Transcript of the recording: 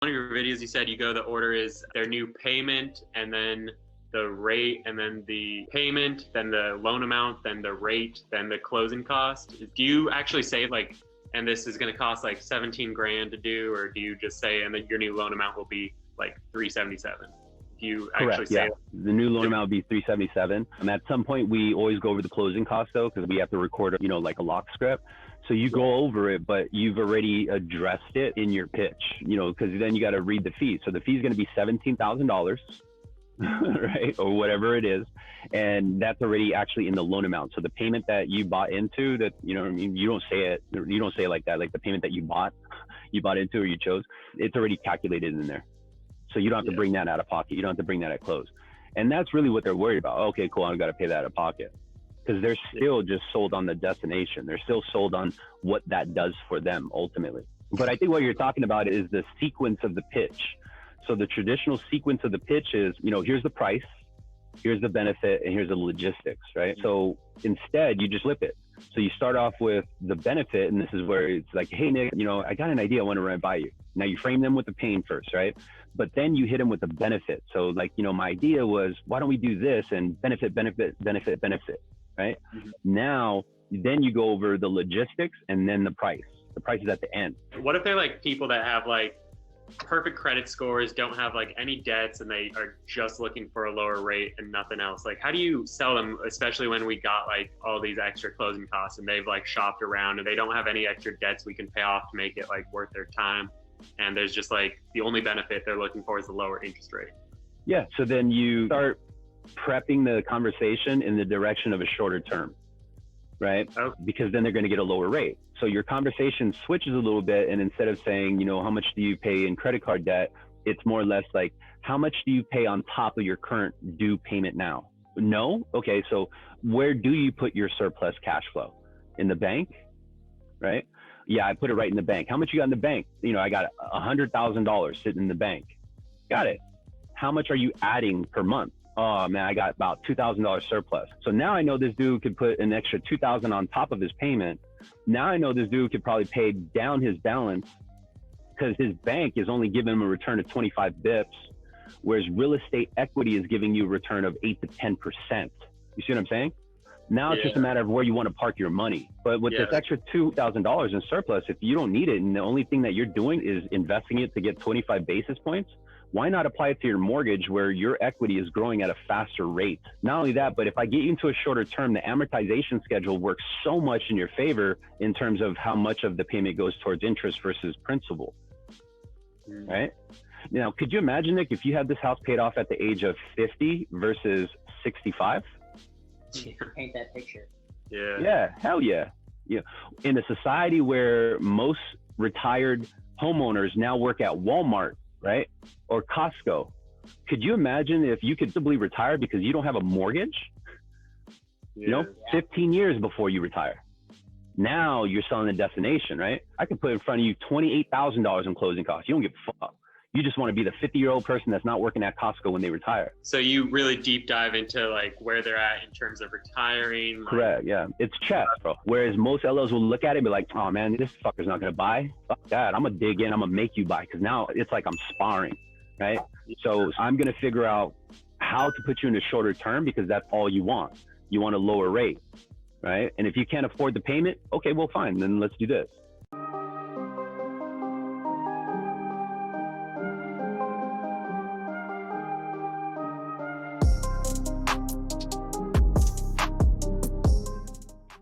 One of your videos, you said you go, the order is their new payment and then the rate and then the payment, then the loan amount, then the rate, then the closing cost. Do you actually say like, and this is going to cost like 17 grand to do, or do you just say, and then your new loan amount will be like 377? Do you actually Correct, say yeah. The new loan amount would be 377. And at some point we always go over the closing costs though, because we have to record, like a lock script. So you go over it, but you've already addressed it in your pitch, because then you got to read the fee. So the fee is going to be $17,000, right? Or whatever it is. And that's already actually in the loan amount. So the payment that you bought into that, you don't say it like that, like the payment that you bought into or you chose, it's already calculated in there. So you don't have to bring that out of pocket. You don't have to bring that at close. And that's really what they're worried about. Okay, cool. I've got to pay that out of pocket. Because they're still just sold on the destination. They're still sold on what that does for them ultimately. But I think what you're talking about is the sequence of the pitch. So the traditional sequence of the pitch is, here's the price, here's the benefit, and here's the logistics, right? So instead, you just flip it. So you start off with the benefit, and this is where it's like, hey, Nick, I got an idea I want to run by you. Now you frame them with the pain first, right? But then you hit them with the benefit. So like, my idea was, why don't we do this and benefit, right? Mm-hmm. Now, then you go over the logistics and then the price. The price is at the end. What if they're like people that have like perfect credit scores, don't have like any debts, and they are just looking for a lower rate and nothing else? Like, how do you sell them, especially when we got like all these extra closing costs and they've like shopped around and they don't have any extra debts we can pay off to make it like worth their time? And there's just like the only benefit they're looking for is the lower interest rate. Yeah. So then you start prepping the conversation in the direction of a shorter term, right? Oh. Because then they're going to get a lower rate. So your conversation switches a little bit. And instead of saying, how much do you pay in credit card debt? It's more or less like, how much do you pay on top of your current due payment now? No? Okay. So where do you put your surplus cash flow? In the bank, right? Yeah, I put it right in the bank. How much you got in the bank? I got $100,000 sitting in the bank. Got it. How much are you adding per month? Oh man, I got about $2,000 surplus. So now I know this dude could put an extra $2,000 on top of his payment. Now I know this dude could probably pay down his balance because his bank is only giving him a return of 25 bips, whereas real estate equity is giving you a return of 8 to 10%. You see what I'm saying? Now it's just a matter of where you want to park your money. But with this extra $2,000 in surplus, if you don't need it and the only thing that you're doing is investing it to get 25 basis points, why not apply it to your mortgage where your equity is growing at a faster rate? Not only that, but if I get you into a shorter term, the amortization schedule works so much in your favor in terms of how much of the payment goes towards interest versus principal, right? Now, could you imagine, Nick, if you had this house paid off at the age of 50 versus 65? Paint that picture. Yeah, hell yeah. Yeah. In a society where most retired homeowners now work at Walmart, right? Or Costco. Could you imagine if you could simply retire because you don't have a mortgage? 15 years before you retire. Now you're selling a destination, right? I could put in front of you $28,000 in closing costs. You don't give a fuck. You just want to be the 50-year-old person that's not working at Costco when they retire. So you really deep dive into like where they're at in terms of retiring. Correct, yeah. It's chess, bro. Whereas most LOs will look at it and be like, oh man, this fucker's not going to buy. Fuck that. I'm going to dig in. I'm going to make you buy. Because now it's like I'm sparring, right? So I'm going to figure out how to put you in a shorter term because that's all you want. You want a lower rate, right? And if you can't afford the payment, okay, well, fine. Then let's do this.